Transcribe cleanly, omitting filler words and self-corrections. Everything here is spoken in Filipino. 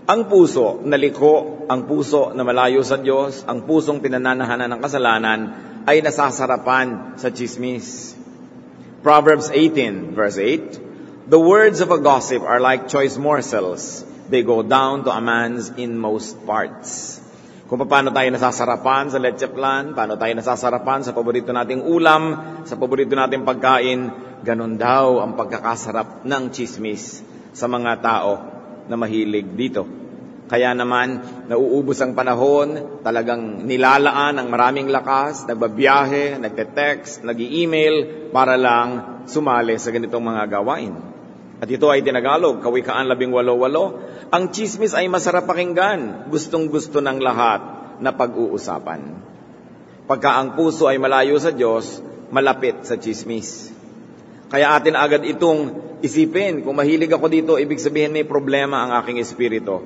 Ang puso na liko, ang puso na malayo sa Diyos, ang pusong pinananahanan ng kasalanan, ay nasasarapan sa chismis. Proverbs 18, verse 8, "The words of a gossip are like choice morsels. They go down to a man's inmost parts." Kung paano tayo nasasarapan sa leche plan, paano tayo nasasarapan sa paborito nating ulam, sa paborito nating pagkain, ganun daw ang pagkakasarap ng chismis sa mga tao na mahilig dito. Kaya naman, nauubos ang panahon, talagang nilalaan ng maraming lakas, nagbabiyahe, nagte-text, nag-i-email, para lang sumali sa ganitong mga gawain. At ito ay tinagalog, Kawikaan 18:8, ang chismis ay masarap pakinggan, gustong-gusto ng lahat na pag-uusapan. Pagka ang puso ay malayo sa Diyos, malapit sa chismis. Kaya atin agad itong isipin, kung mahilig ako dito, ibig sabihin may problema ang aking espiritu.